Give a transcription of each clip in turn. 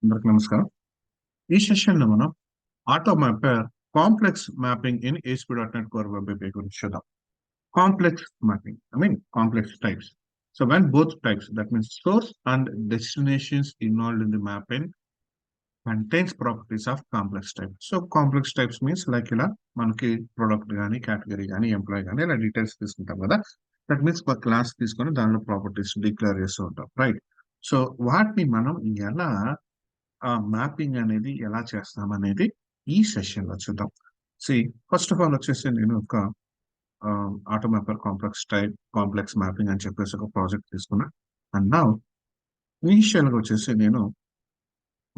అందరికి నమస్కారం. ఈ సెషన్ లో మనం auto mapper complex mapping in ASP.NET Core Web API గురించి చూద్దాం. Complex mapping, complex types. So when both types, that means source and destinations involved in the mapping contains properties of complex type. So complex types means like ఇలా మనకి product కానీ category కానీ employee కానీ ఇలా details తీసుకుంటాం కదా. That means ఒక class తీసుకొని దానిలో ప్రాపర్టీస్ డిక్లేర్ చేస్తూ ఉంటాం, రైట్? సో వాటిని మనం ఎలా ఆ మ్యాపింగ్ అనేది ఎలా చేస్తాం అనేది ఈ సెషన్ లో చూద్దాం. సి ఫస్ట్ ఆఫ్ ఆల్ వచ్చేసి నేను ఒక ఆటో మ్యాపర్ కాంప్లెక్స్ మ్యాపింగ్ అని చెప్పేసి ఒక ప్రాజెక్ట్ తీసుకున్నా. అండ్ నా ఇనిషియల్ గా వచ్చేసి నేను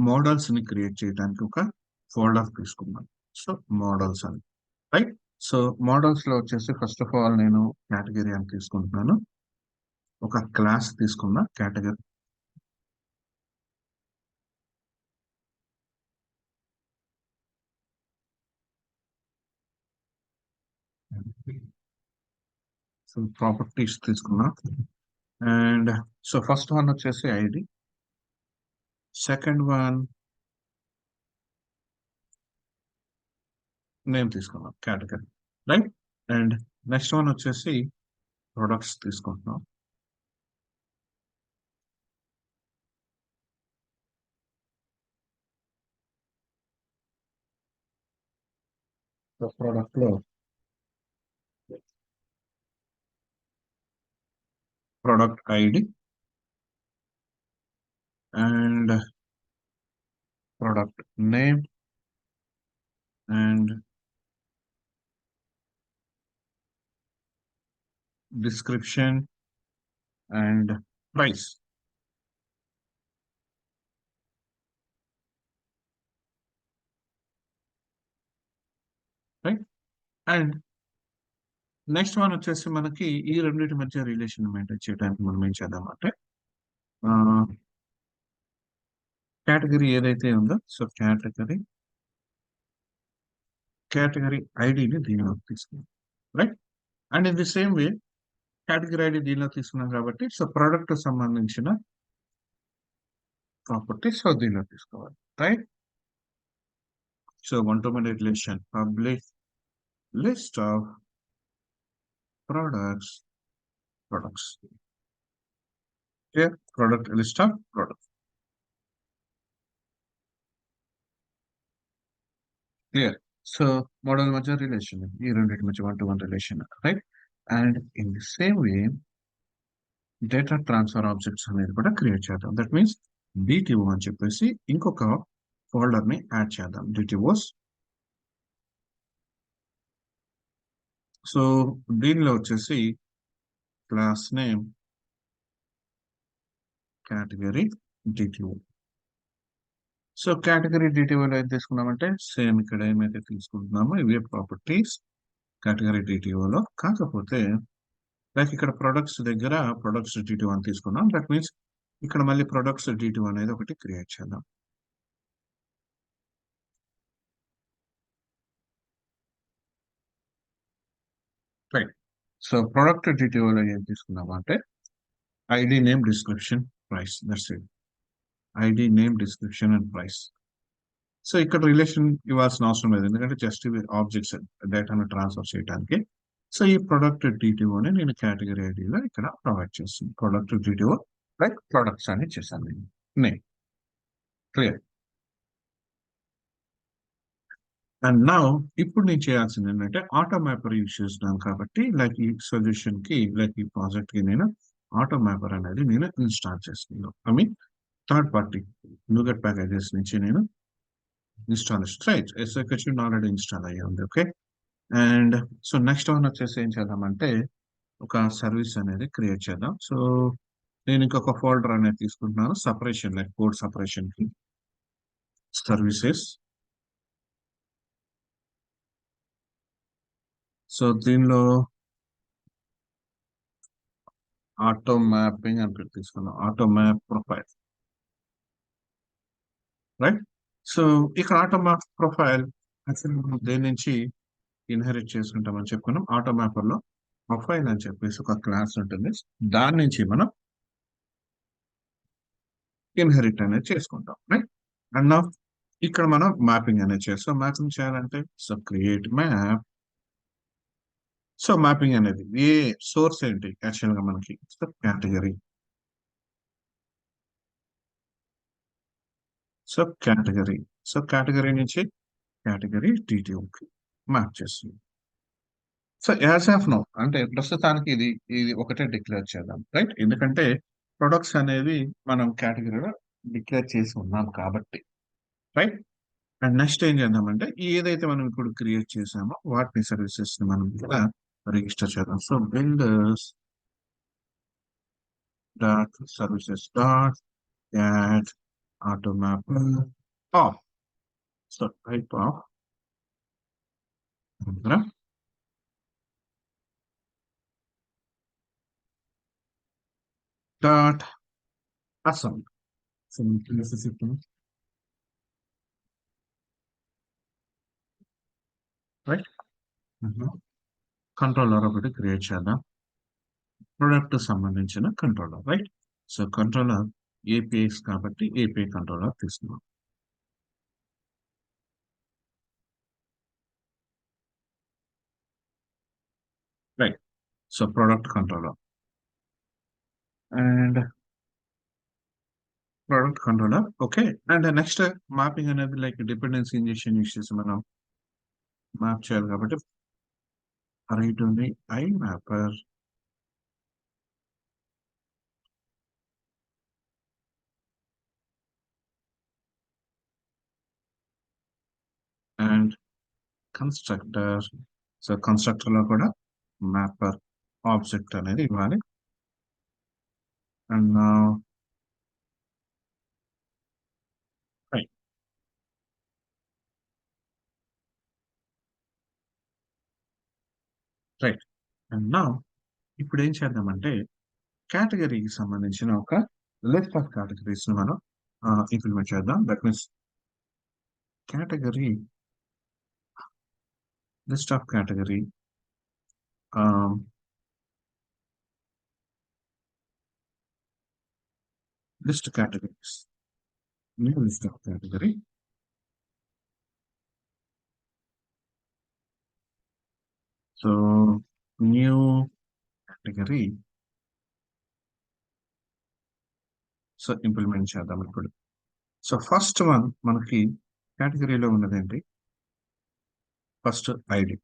మోడల్స్ ని క్రియేట్ చేయడానికి ఒక ఫోల్డర్ తీసుకున్నాను. సో మోడల్స్ అని, రైట్? సో మోడల్స్ లో వచ్చేసి ఫస్ట్ ఆఫ్ ఆల్ నేను కేటగిరీ అని తీసుకుంటున్నాను. ఒక క్లాస్ తీసుకున్నా కేటగిరీ. సో ప్రాపర్టీస్ తీసుకున్నా. అండ్ సో ఫస్ట్ వన్ వచ్చేసి ఐడి, సెకండ్ వన్ నేమ్ తీసుకున్నాం category, right? And next one వచ్చేసి ప్రొడక్ట్స్ తీసుకుంటున్నాం. ప్రోడక్ట్ లో product ID and product name and description and price, right? And next one వచ్చేసి మనకి ఈ రెండింటి మధ్య రిలేషన్ మెయింటైన్ చేయడానికి మనం ఏం చేద్దామంటే కేటగిరీ ఏదైతే ఉందో సో కేటగిరీ ఐడిని దీనిలో తీసుకున్నాం, right? And in the same way category ID దీనిలో తీసుకున్నాం కాబట్టి సో ప్రోడక్ట్ సంబంధించిన ప్రాపర్టీ సో దీనిలో తీసుకోవాలి, right? So one to many relation public list of products here, product list of products, clear? So model మధ్య రిలేషన్, ఈ రెండింటి మధ్య one to one relation, right? And in the same way data transfer objects అనేది కూడా create చేద్దాం. That means DTO అని చెప్పేసి ఇంకొక ఫోల్డర్ ని యాడ్ చేద్దాం, డిటిఓస్. సో దీనిలో వచ్చేసి class name category DTO. So category డిటిఓలో ఏం తీసుకున్నామంటే సేమ్ ఇక్కడ ఏమైతే తీసుకుంటున్నామో ఇవే ప్రాపర్టీస్ కేటగిరీ డిటిఓలో. కాకపోతే లైక్ ఇక్కడ ప్రొడక్ట్స్ దగ్గర ప్రొడక్ట్స్ డిటిఓ అని తీసుకున్నాం. దట్ మీన్స్ ఇక్కడ మళ్ళీ ప్రొడక్ట్స్ డిటిఓ అనేది ఒకటి క్రియేట్ చేద్దాం. రైట్. సో ప్రొడక్ట్ డిటిఓలో ఏం తీసుకున్నాం అంటే ID name description price, that's it. ID name description and price. So ఇక్కడ రిలేషన్ ఇవ్వాల్సిన అవసరం లేదు, ఎందుకంటే జస్ట్ ఇవి ఆబ్జెక్ట్స్ డేటాను ట్రాన్స్ఫర్ చేయడానికి. సో ఈ ప్రొడక్ట్ డిటిఓని నేను కేటగిరీ ఐడిలో ఇక్కడ ప్రొవైడ్ చేస్తాను. ప్రొడక్ట్ డిటిఓ లైక్ ప్రొడక్ట్స్ అని చేశాను నేను, నేమ్, క్లియర్? అండ్ నా ఇప్పుడు నేను చేయాల్సింది ఏంటంటే ఆటో మ్యాపర్ యూజ్ చేస్తున్నాను కాబట్టి లైక్ ఈ సొల్యూషన్ కి లైక్ ఈ ప్రాజెక్ట్ కి నేను ఆటో మ్యాపర్ అనేది నేను ఇన్స్టాల్ చేస్తున్నాను. థర్డ్ పార్టీ నూగెట్ ప్యాకేజెస్ నుంచి నేను ఇన్స్టాలేషన్, రైట్? ఎస్ఐక్యూషన్ ఆల్రెడీ ఇన్స్టాల్ అయ్యి ఉంది, okay? And so next one వచ్చేసి ఏం చేద్దామంటే ఒక సర్వీస్ అనేది క్రియేట్ చేద్దాం. సో నేను ఇంకొక ఫోల్డర్ అనేది తీసుకుంటున్నాను, సపరేషన్ లైక్ కోడ్ సపరేషన్ కి సర్వీసెస్. సో దీనిలో ఆటో మ్యాపింగ్ అని తీసుకున్నాం, auto map profile, right? So ఇక్కడ ఆటో మ్యాప్ ప్రొఫైల్ యాక్చువల్లీ మనం దేని నుంచి ఇన్హెరిట్ చేసుకుంటామని చెప్పుకున్నాం. ఆటో మ్యాపర్ లో ప్రొఫైల్ అని చెప్పేసి ఒక క్లాస్ ఉంటుంది, దాని నుంచి మనం ఇన్హెరిట్ అనేది చేసుకుంటాం, రైట్? అండ్ నా ఇక్కడ మనం మ్యాపింగ్ అనేది చేస్తాం. మ్యాపింగ్ చేయాలంటే so create map. So mapping అనేది ఏ సోర్స్ ఏంటి యాక్చువల్ గా మనకి so category. So category. So category నుంచి కేటగిరీ డీటెయిల్కి మ్యాప్ చేస్తుంది. సో యాజ్ ఆఫ్ నో అంటే ప్రస్తుతానికి ఇది ఒకటే డిక్లేర్ చేద్దాం రైట్, ఎందుకంటే ప్రొడక్ట్స్ అనేవి మనం కేటగిరీలో డిక్లేర్ చేసి ఉన్నాం కాబట్టి రైట్. అండ్ నెక్స్ట్ ఏం చేద్దామంటే ఏదైతే మనం ఇప్పుడు క్రియేట్ చేసామో వాటిని సర్వీసెస్ ని మనం ఇక్కడ రిజిస్టర్ చేద్దాం. So builders dot services dot add auto map of. So type of dot assembly. So right, controller ఒకటి క్రియేట్ చేద్దాం. ప్రొడక్ట్ సంబంధించిన controller right. So controller APIs కాబట్టి ఏపీఐ కంట్రోలర్ తీసుకున్నాం. Right. So product controller and product controller okay. And next mapping అనేది like dependency injection use చేసి మనం map చేయాలి కాబట్టి రైట్ ఉంది I mapper and constructor. So constructor లో కూడా మ్యాపర్ ఆబ్జెక్ట్ అనేది ఇవ్వాలి. And right right. అండ్ నా ఇప్పుడు ఏం చేద్దామంటే కేటగిరీకి సంబంధించిన ఒక లిస్ట్ ఆఫ్ కేటగిరీస్ ని మనం ఇంప్లిమెంట్ చేద్దాం. That means category list of category list categories new list of category. So new category. So implement చేద్దాం ఇప్పుడు. సో ఫస్ట్ వన్ మనకి కేటగిరీలో ఉన్నదేంటి, first ID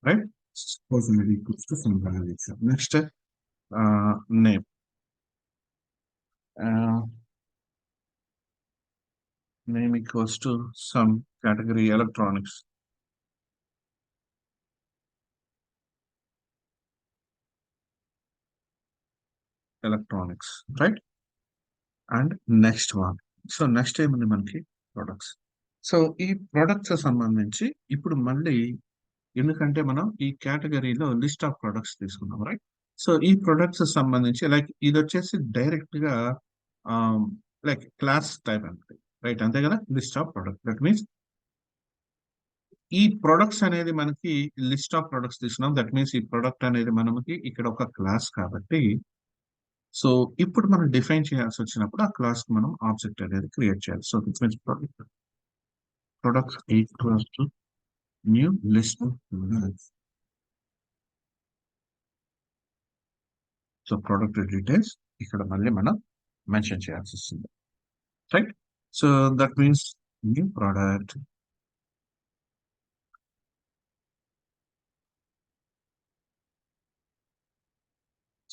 right. Suppose ID equals to simple ID. Next name, name equals to some category electronics. Electronics right. And next one so next ఏముంది మనకి products. So ఈ products సంబంధించి ఇప్పుడు మళ్ళీ ఎందుకంటే మనం ఈ కేటగిరీలో లిస్ట్ ఆఫ్ ప్రొడక్ట్స్ తీసుకున్నాం రైట్. సో ఈ ప్రొడక్ట్స్ సంబంధించి లైక్ ఇది వచ్చేసి డైరెక్ట్ గా లైక్ క్లాస్ టైప్ అంటే రైట్, అంతే కదా. List of product that means ఈ ప్రొడక్ట్స్ అనేది మనకి లిస్ట్ ఆఫ్ ప్రొడక్ట్స్ తీసుకున్నాం. దట్ మీన్స్ ఈ ప్రొడక్ట్ అనేది మనకి ఇక్కడ ఒక క్లాస్ కాబట్టి సో ఇప్పుడు మనం డిఫైన్ చేయాల్సి వచ్చినప్పుడు ఆ క్లాస్ కి మనం ఆబ్జెక్ట్ అనేది క్రియేట్ చేయాలి. So this means products equals to new list of products. So product details ఇక్కడ మళ్ళీ మనం మెన్షన్ చేయాల్సి వస్తుంది right. So that means new product.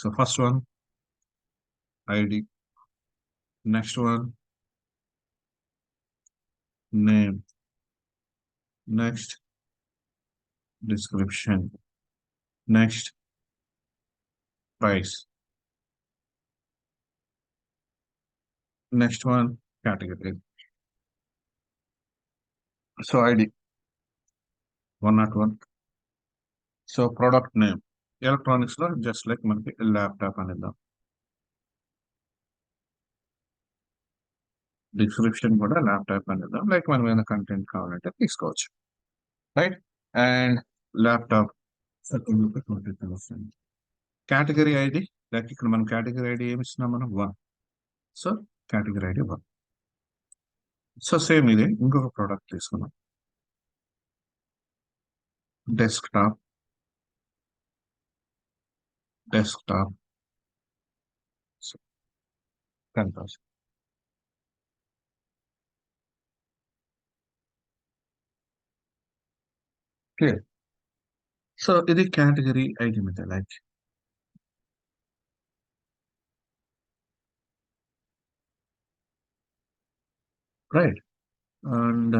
So first one ID, next one name, next description, next price, next one category. So ID 101. So product name electronics లో just like మనకి laptop అనేద్దాం. Description కూడా laptop అనేద్దాం. Like మనం ఏదైనా content కావాలంటే తీసుకోవచ్చు right. And laptop category ID like ఇక్కడ మనం category ID ఏమి ఇస్తున్నాం మనం 1. So category ID 1. So same ఇది ఇంకొక ప్రోడక్ట్ తీసుకున్నాం. Desktop, desktop 10,000. క్లియర్. సో ఇది కేటగిరీ ఐటమ్ అయితే like right. And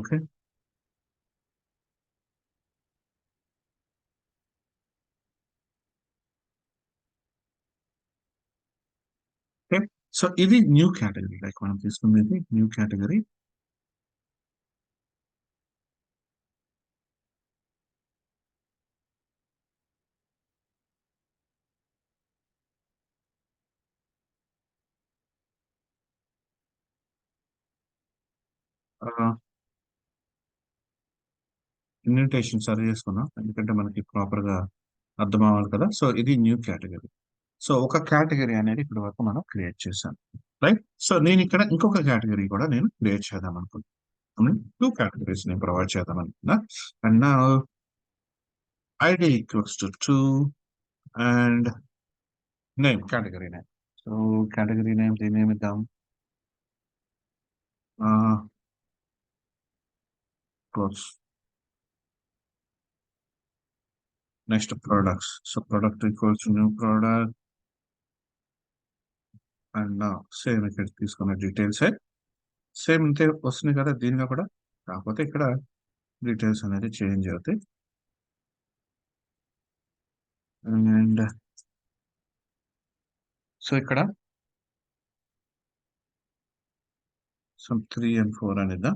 okay. Okay. So ఇది న్యూ కేటగిరీ, లైక్ మనం తీసుకునేది న్యూ కేటగిరీ. ఇన్విటేషన్ సరి చేసుకున్నాం ఎందుకంటే మనకి ప్రాపర్ గా అర్థం అవ్వాలి కదా. సో ఇది న్యూ కేటగిరీ. సో ఒక కేటగిరీ అనేది ఇప్పటి వరకు మనం క్రియేట్ చేశాం, రైట్. సో నేను ఇక్కడ ఇంకొక కేటగిరీ కూడా నేను క్రియేట్ చేద్దాం అనుకుంటున్నాను. టూ కేటగిరీస్ నేను ప్రొవైడ్ చేద్దాం అనుకున్నా. అండ్ నా ID equals to two and name, category name. So category name దీని ఏమి ఇద్దాం? Clothes. Next products. So product equals new product and same ఇక్కడ తీసుకున్న డీటెయిల్స్ సేమ్ ఇంతే వస్తున్నాయి కదా దీనిలో కూడా, కాకపోతే ఇక్కడ డీటెయిల్స్ అనేది చేంజ్ అవుతాయి. అండ్ సో ఇక్కడ సమ్ 3 and 4 అనేది.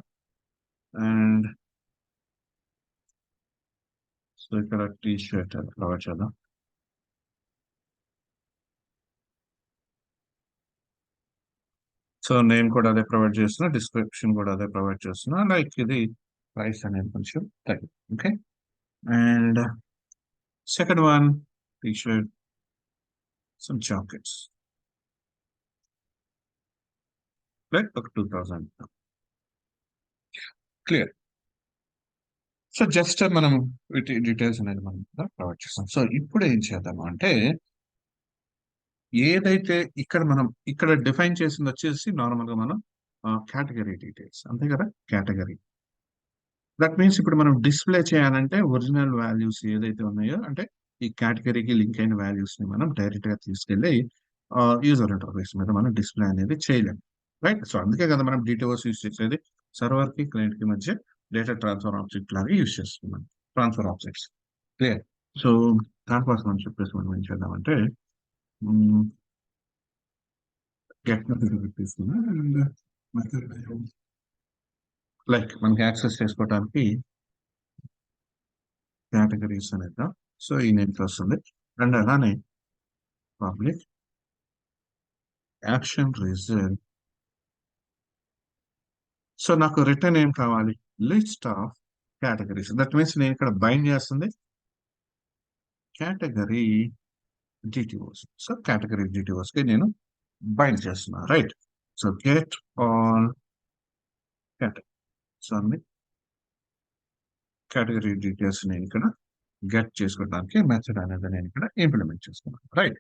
అండ్ సో ఇక్కడ టీ షర్ట్ ప్రొవైడ్ చేద్దాం. సో నేమ్ కూడా అదే ప్రొవైడ్ చేస్తున్నా, డిస్క్రిప్షన్ కూడా అదే ప్రొవైడ్ చేస్తున్నా, లైక్ ఇది ప్రైస్ అనేది కొంచెం తగ్గి. Okay. And second one T shirt, some jackets, like ఒక 2,000. క్లియర్. సో జస్ట్ మనం వీటి డీటెయిల్స్ అనేది మనం ప్రొవైడ్ చేస్తాం. సో ఇప్పుడు ఏం చేద్దాము అంటే ఏదైతే ఇక్కడ మనం ఇక్కడ డిఫైన్ చేసింది వచ్చేసి నార్మల్ గా మనం కేటగిరీ డీటెయిల్స్ అంతే కదా. కేటగిరీ దట్ మీన్స్ ఇప్పుడు మనం డిస్ప్లే చేయాలంటే ఒరిజినల్ వాల్యూస్ ఏదైతే ఉన్నాయో అంటే ఈ కేటగిరీకి లింక్ అయిన వాల్యూస్ ని మనం డైరెక్ట్ గా తీసుకెళ్లి యూజర్ ఇంటర్ఫేస్ మీద మనం డిస్ప్లే అనేది చేయలేం, రైట్. సో అందుకే కదా మనం డిటిఓస్ యూస్ చేసేది, సర్వర్ కి క్లయింట్ కి మధ్య డేటా ట్రాన్స్ఫర్ ఆబ్జెక్ట్ లాగా యూస్ చేస్తున్నాం, ట్రాన్స్ఫర్ ఆబ్జెక్ట్స్. క్లియర్. సో దానికోసం అని చెప్పేసి మనం ఏం చేద్దామంటే గెట్ మెథడ్ తీసుకున్నా అండ్ మెథడ్ లైక్ మనకి యాక్సెస్ చేసుకోవడానికి కేటగిరీస్ అనేది. సో ఈ నేమ్స్ వస్తుంది. అండ్ అలానే పబ్లిక్ యాక్షన్ రిజల్ట్. సో నాకు రిటర్న్ ఏం కావాలి? List of categories. That means నేను ఇక్కడ బైండ్ చేస్తుంది కేటగిరీ డిటిఓస్. సో కేటగిరీ డిటిఓస్ కి నేను బైండ్ చేస్తున్నా, right. So get all category. So అన్ని కేటగిరీ డీటెయిల్స్ నేను ఇక్కడ గెట్ చేసుకోవడానికి మెథడ్ అనేది నేను ఇక్కడ ఇంప్లిమెంట్ చేసుకున్నాను, right.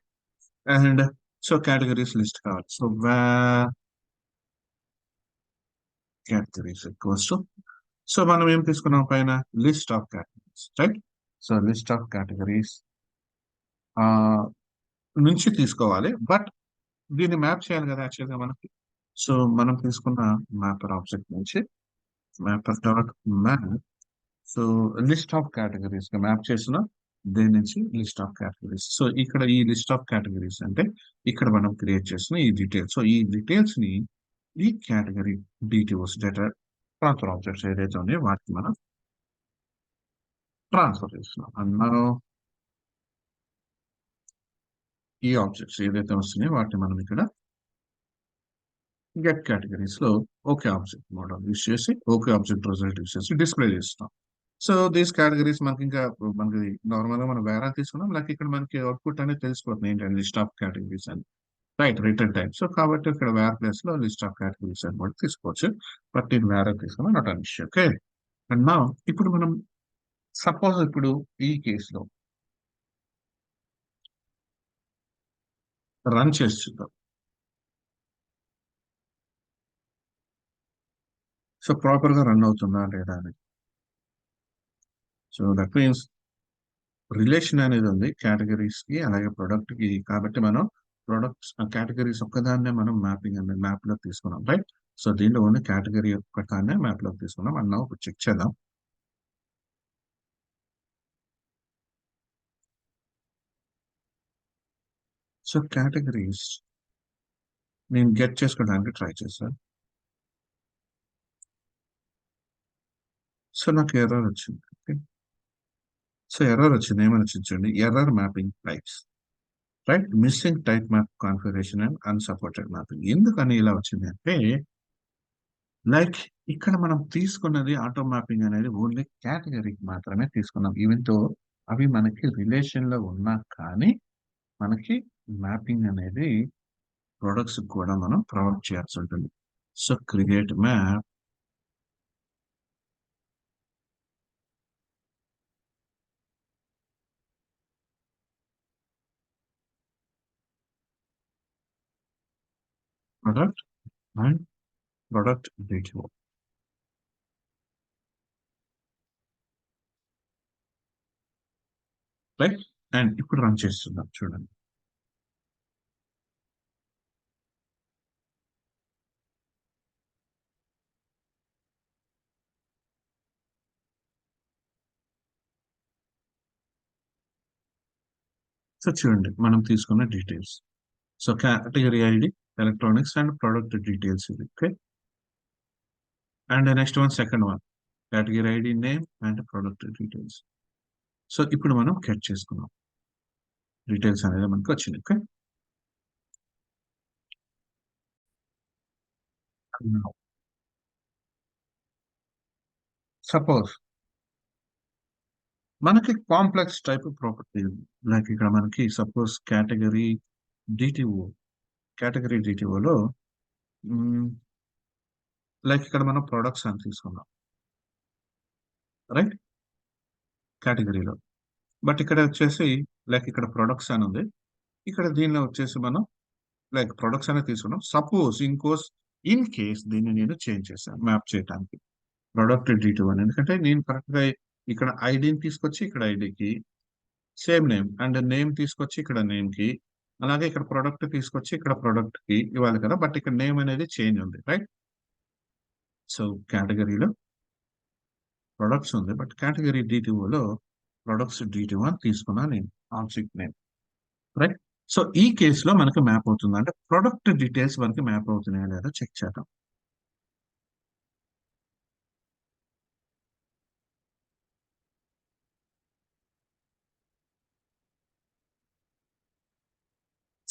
And so categories list కావాలి. So categories equals to, so మనం ఏం తీసుకున్నాం పైన list of categories, right. So list of categories నుంచి తీసుకోవాలి, బట్ దీన్ని మ్యాప్ చేయాలి కదా యాక్చువల్గా మనకి. సో మనం తీసుకున్న మ్యాపర్ ఆబ్జెక్ట్ నుంచి mapper dot map. So list of categories గా మ్యాప్ చేసిన దేని నుంచి లిస్ట్ ఆఫ్ కేటగిరీస్. సో ఇక్కడ ఈ లిస్ట్ ఆఫ్ కేటగిరీస్ అంటే ఇక్కడ మనం క్రియేట్ చేసిన ఈ డీటెయిల్స్. సో ఈ డీటెయిల్స్ ని ఈ కేటగిరీ డిటిఓస్ డేటా ట్రాన్స్ఫర్ ఆబ్జెక్ట్స్ ఏదైతే ఉన్నాయో వాటికి మనం ట్రాన్స్ఫర్ చేస్తున్నాం. అండ్ మనం ఈ ఆబ్జెక్ట్స్ ఏదైతే వస్తున్నాయో వాటిని మనం ఇక్కడ గెట్ కేటగిరీస్ లో ఓకే ఆబ్జెక్ట్ మోడల్ యూస్ చేసి ఓకే ఆబ్జెక్ట్ రిజల్ట్ యూస్ చేసి డిస్ప్లే చేస్తాం. సో దీస్ కేటగిరీస్ మనకి ఇంకా మనకి నార్మల్ గా మనం వేరే తీసుకున్నాం, లైక్ ఇక్కడ మనకి అవుట్పుట్ అనేది తెలిసిపోతుంది ఏంటంటే లిస్ట్ ఆఫ్ కేటగిరీస్ అని, రైట్, రిటర్న్ టైప్. సో కాబట్టి ఇక్కడ వేర్ ప్లేస్ లో లిస్ట్ ఆఫ్ కేటగిరీస్ అని కూడా తీసుకోవచ్చు, బట్ నేను వేరే తీసుకున్నా, not an issue. Okay, and నా ఇప్పుడు మనం సపోజ్ ఇప్పుడు ఈ కేసులో రన్ చేసి చూద్దాం. సో ప్రాపర్ గా రన్ అవుతుందా లేదా అని. సో దట్ మీన్స్ రిలేషన్ అనేది ఉంది కేటగిరీస్ కి అలాగే ప్రొడక్ట్ కి, కాబట్టి మనం ప్రొడక్ట్స్ కేటగిరీస్ ఒక్కదాన్నే మనం మ్యాపింగ్ అనేది మ్యాప్ లో తీసుకున్నాం, రైట్. సో దీనిలో ఓన్లీ కేటగిరీ ఒక్కదాన్నే మ్యాప్ లో తీసుకున్నాం అన్న ఒక చెక్ చేద్దాం. సో కేటగిరీస్ నేను గెట్ చేసుకోవడానికి ట్రై చేశాను. సో నాకు ఎర్రర్ వచ్చింది. ఓకే, సో ఎర్రర్ వచ్చింది, ఏమని వచ్చింది చూడండి, error mapping types, right, missing type map configuration and unsupported mapping. ఎందుకని ఇలా వచ్చింది అంటే, లైక్ ఇక్కడ మనం తీసుకున్నది ఆటో మ్యాపింగ్ అనేది ఓన్లీ కేటగిరీకి మాత్రమే తీసుకున్నాం, ఈవెన్ తో అవి మనకి రిలేషన్ లో ఉన్నా కానీ మనకి మ్యాపింగ్ అనేది ప్రొడక్ట్స్ కూడా మనం ప్రొవైడ్ చేయాల్సి ఉంటుంది. So create map, product and product detail, right. And ఇప్పుడు రన్ చేస్తున్నాం చూడండి. సో చూడండి మనం తీసుకున్న details. So category ID electronics and product details ఇది. Okay, and next one second one category ID name and product details. So ఇప్పుడు మనం get చేసుకున్నాం, డీటెయిల్స్ అనేది మనకు వచ్చింది. ఓకే, సపోజ్ మనకి కాంప్లెక్స్ టైప్ ప్రాపర్టీ, లైక్ ఇక్కడ మనకి సపోజ్ కేటగిరీ డిటిఓ, కేటగిరీ డిటిఓలో లైక్ ఇక్కడ మనం ప్రొడక్ట్స్ అని తీసుకున్నాం, రైట్, కేటగిరీలో. బట్ ఇక్కడ వచ్చేసి లైక్ ఇక్కడ ప్రొడక్ట్స్ అని ఉంది, ఇక్కడ దీనిలో వచ్చేసి మనం లైక్ ప్రొడక్ట్స్ అనేది తీసుకున్నాం. సపోజ్ ఇన్ కేస్ దీన్ని నేను చేంజ్ చేశాను మ్యాప్ చేయడానికి ప్రొడక్ట్ డీటెయిల్ అని, ఎందుకంటే నేను కరెక్ట్ గా ఇక్కడ ఐడిని తీసుకొచ్చి ఇక్కడ ఐడికి సేమ్ నేమ్, అండ్ నేమ్ తీసుకొచ్చి ఇక్కడ నేమ్ కి, అలాగే ఇక్కడ ప్రొడక్ట్ తీసుకొచ్చి ఇక్కడ ప్రొడక్ట్ కి ఇవ్వాలి కదా, బట్ ఇక్కడ నేమ్ అనేది చేంజ్ ఉంది, రైట్. సో కేటగిరీలో ప్రొడక్ట్స్ ఉంది, బట్ కేటగిరీ డిటిఓలో ప్రొడక్ట్స్ డిటిఓ అని తీసుకున్నా నేను ఆబ్జెక్ట్ నేమ్, రైట్. సో ఈ కేసులో మనకి మ్యాప్ అవుతుంది అంటే ప్రొడక్ట్ డీటెయిల్స్ మనకి మ్యాప్ అవుతున్నాయా లేదా చెక్ చేద్దాం.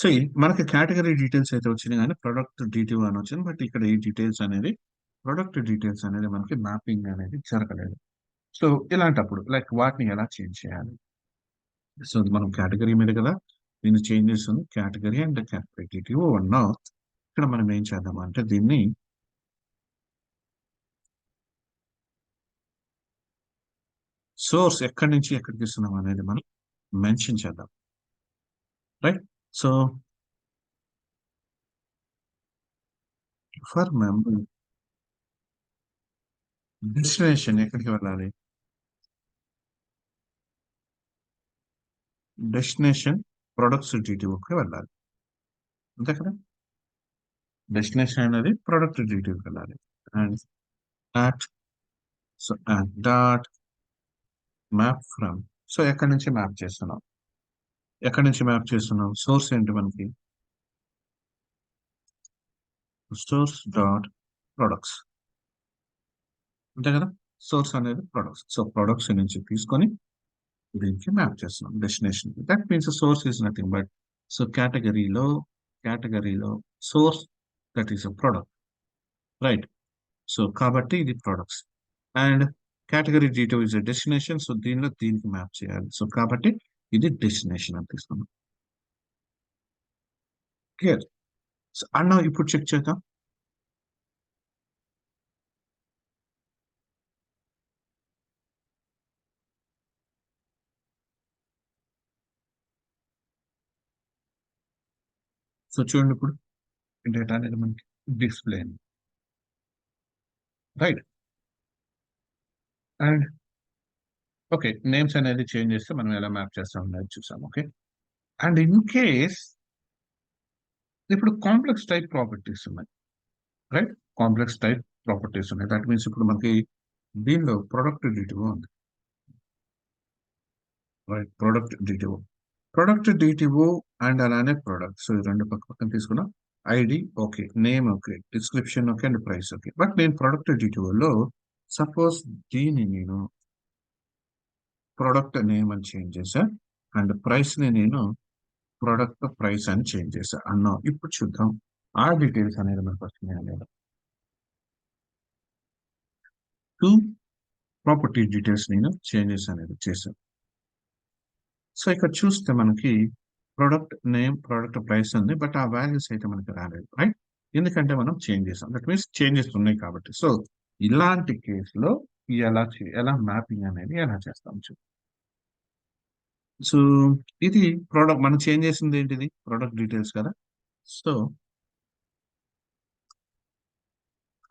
సో మనకి కేటగిరీ డీటెయిల్స్ అయితే వచ్చినాయి కానీ ప్రొడక్ట్ డీటెయిల్ అని వచ్చింది, బట్ ఇక్కడ ఈ డీటెయిల్స్ అనేది ప్రొడక్ట్ డీటెయిల్స్ అనేది మనకి మ్యాపింగ్ అనేది జరగలేదు. సో ఇలాంటప్పుడు లైక్ వాటిని ఎలా చేంజ్ చేయాలి. సో మనం కేటగిరీ మీద కదా దీన్ని చేంజ్ చేస్తుంది, category and category detail one. ఇక్కడ మనం ఏం చేద్దాం అంటే దీన్ని సోర్స్ ఎక్కడి నుంచి ఎక్కడికి ఇస్తున్నాం అనేది మనం మెన్షన్ చేద్దాం, right. So for member destination ఎక్కడికి వెళ్ళాలి, డెస్టినేషన్ ప్రొడక్ట్స్ డీటెయిల్కి వెళ్ళాలి, అంతే కదా. డెస్టినేషన్ అనేది ప్రొడక్ట్ డీటెయిల్కి వెళ్ళాలి. And at so at dot map from, so ఎక్కడి నుంచి మ్యాప్ చేస్తున్నాం, ఎక్కడి నుంచి మ్యాప్ చేస్తున్నాం, సోర్స్ ఏంటి మనకి, సోర్స్ డాట్ ప్రొడక్ట్స్, అంతే కదా. సోర్స్ అనేది ప్రొడక్ట్స్, సో ప్రొడక్ట్స్ నుంచి తీసుకొని దీనికి మ్యాప్ చేస్తున్నాం destination. That means source is nothing but, so కేటగిరీలో source that is a product, right. So కాబట్టి ఇది products, and category DTO is a destination. So దీనిలో దీనికి మ్యాప్ చేయాలి. సో కాబట్టి ఇది డెస్టినేషన్ అని తీసుకున్నాం. క్లియర్. అన్న ఇప్పుడు చెక్ చేద్దాం. సో చూడండి ఇప్పుడు డేటా అనేది మనకి డిస్ప్లే అయింది. రైట్. అండ్ ఓకే, నేమ్స్ అనేది చేంజ్ చేస్తే మనం ఎలా మ్యాప్ చేస్తాం అనేది చూసాం. ఓకే. అండ్ ఇన్ కేస్ ఇప్పుడు కాంప్లెక్స్ టైప్ ప్రాపర్టీస్ ఉన్నాయి. రైట్. కాంప్లెక్స్ టైప్ ప్రాపర్టీస్ ఉన్నాయి. దట్ మీన్స్ ఇప్పుడు మనకి దీనిలో ప్రొడక్ట్ డిటివ్ ఉంది. రైట్. ప్రొడక్ట్ డిటివ్, ప్రొడక్ట్ డిటివ్ అండ్ అలానే ప్రొడక్ట్. సో ఈ రెండు పక్క పక్కన తీసుకున్నాం. ID okay, name okay, description okay, and price okay. But నేను ప్రొడక్ట్ డిటివ్ లో సపోజ్ దీన్ని నేను ప్రొడక్ట్ నేమ్ అని చేంజ్ చేశా, అండ్ ప్రైస్ ని నేను ప్రొడక్ట్ ప్రైస్ అని చేంజ్ చేశా అన్నాం. ఇప్పుడు చూద్దాం ఆ డీటెయిల్స్ అనేది మనకు వస్తున్నాయా లేదా. టూ ప్రాపర్టీ డీటెయిల్స్ నేను చేంజెస్ అనేది చేశాను. సో ఇక్కడ చూస్తే మనకి ప్రొడక్ట్ నేమ్ ప్రొడక్ట్ ప్రైస్ ఉంది, బట్ ఆ వాల్యూస్ అయితే మనకి రాలేదు. రైట్. ఎందుకంటే మనం చేంజ్ చేసాం. దట్ మీన్స్ చేంజెస్ ఉన్నాయి కాబట్టి. సో ఇలాంటి కేసులో ఎలా మ్యాపింగ్ అనేది ఎలా చేస్తాం చూ. సో ఇది ప్రోడక్ట్ మనం చేంజ్ చేసింది ఏంటిది, ప్రొడక్ట్ డీటెయిల్స్ కదా. So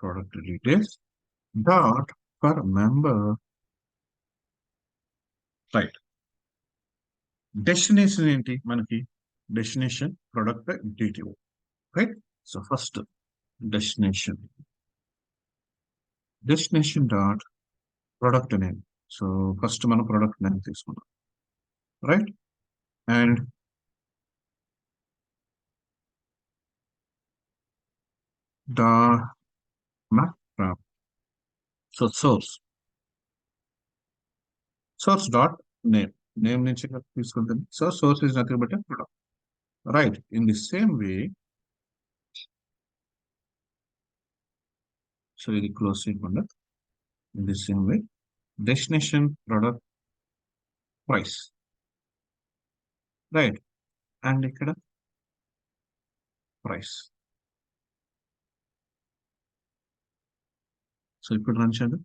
product details dot for member. Right. Destination ఏంటి మనకి, destination product detail. Right. So first destination, destination dot product name. So first మనం ప్రొడక్ట్ నేమ్ తీసుకున్నాం. రైట్. అండ్ డా so source dot name, name నుంచి తీసుకుంటుంది. So source is nothing but product. Right. In the same way, so ఇది close చేయకుండా in the same way destination product price. Right. And ఇక్కడ price. So ఇప్పుడు run చేద్దాం.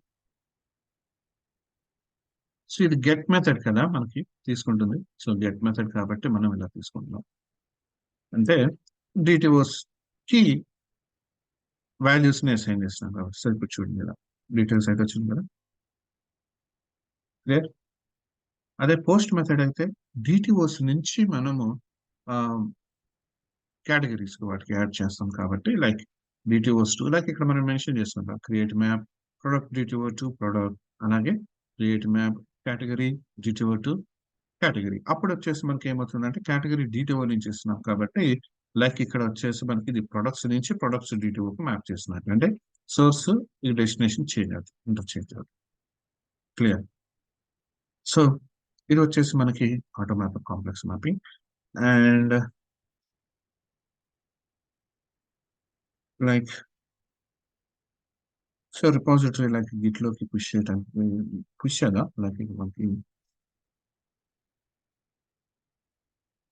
So ఇది get method కదా మనకి తీసుకుంటుంది. సో గెట్ మెథడ్ కాబట్టి మనం ఇలా తీసుకుంటున్నాం. అంటే డిటిఓస్ కి వాల్యూస్ ని అసైన్ చేస్తున్నాం కాబట్టి. సో ఇప్పుడు చూడండి ఇలా డీటెయిల్స్ అయితే వచ్చింది కదా. క్లియర్. అదే పోస్ట్ మెథడ్ అయితే డిటిఓస్ నుంచి మనము కేటగిరీస్ వాటికి యాడ్ చేస్తాం కాబట్టి, లైక్ డిటిఓస్ టు, లైక్ ఇక్కడ మనం మెన్షన్ చేసుకుంటాం create map product DTO to product, అలాగే create map category DTO to category. అప్పుడు వచ్చేసి మనకి ఏమవుతుందంటే కేటగిరీ డిటిఓ నుంచి ఇస్తున్నాం కాబట్టి, లైక్ ఇక్కడ వచ్చేసి మనకి ఇది ప్రొడక్ట్స్ నుంచి ప్రొడక్ట్స్ డిటిఓకి మ్యాప్ చేస్తున్నట్టు. అంటే సోర్స్ ఈ డెస్టినేషన్ చేంజ్ అవుతుంది, ఇంటర్చేంజ్ అవుతుంది. క్లియర్. సో ఇది వచ్చేసి మనకి automatic complex mapping. And like so repository like Git లోకి పుష్ చేయడానికి, పుష్ కదా లైక్ మనకి.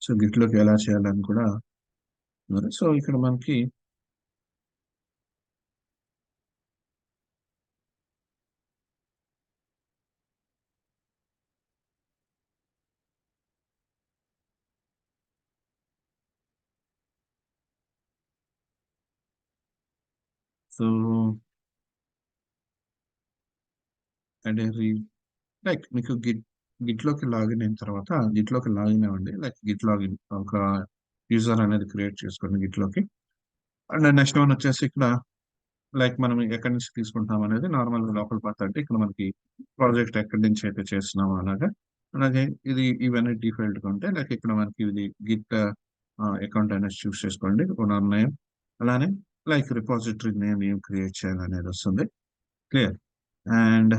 సో గిట్ లోకి ఎలా చేయాలని కూడా మరి. సో ఇక్కడ మనకి సో అంటే లైక్ మీకు గిట్ లోకి లాగిన్ అయిన తర్వాత గిట్ లోకి లాగిన్ అవ్వండి. లైక్ గిట్ లాగిన్ ఒక యూజర్ అనేది క్రియేట్ చేసుకోండి గిట్ లోకి. అండ్ నెక్స్ట్ వన్ వచ్చేసి ఇక్కడ లైక్ మనం ఎక్కడి నుంచి తీసుకుంటాం అనేది నార్మల్ లోపల పాత అంటే ఇక్కడ మనకి ప్రాజెక్ట్ ఎక్కడి నుంచి అయితే చేస్తున్నామో అలాగే. అలాగే ఇది ఇవన్నీ డిఫాల్ట్ గా ఉంటాయి. లైక్ ఇక్కడ మనకి ఇది గిట్ అకౌంట్ అనేది చూస్ చేసుకోండి, ఓనర్ నేమ్. అలానే లైక్ రిపాజిటరీ నేమ్ ఏం క్రియేట్ చేయాలనేది వస్తుంది. క్లియర్. అండ్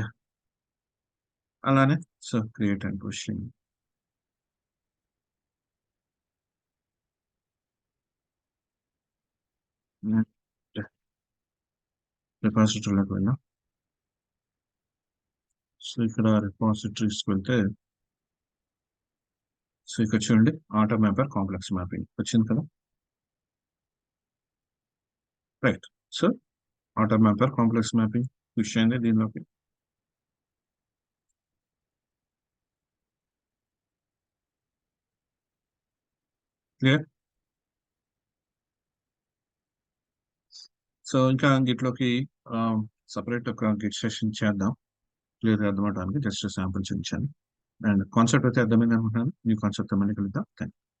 అలానే సో క్రియేట్ అండ్ పుషింగ్. రిపాజిటరీలోకి వెళ్ళాం. సో ఇక్కడ రిపాజిటరీస్కి వెళ్తే సో ఇక్కడ చూడండి ఆటో మ్యాపర్ కాంప్లెక్స్ మ్యాపింగ్ వచ్చింది కదా. Right. So auto mapper complex mapping push అయింది దీనిలోకి. క్లియర్. సో ఇంకా గిట్లోకి సపరేట్ ఒక గిట్ సెషన్ చేద్దాం క్లియర్ అర్థమవడానికి. జస్ట్ శాంపుల్స్ ఇచ్చాను అండ్ కాన్సెప్ట్ అయితే అర్థమైంది అనుకుంటున్నాను. మీ కాన్సెప్ట్ మళ్ళీ కలుద్దాం. థ్యాంక్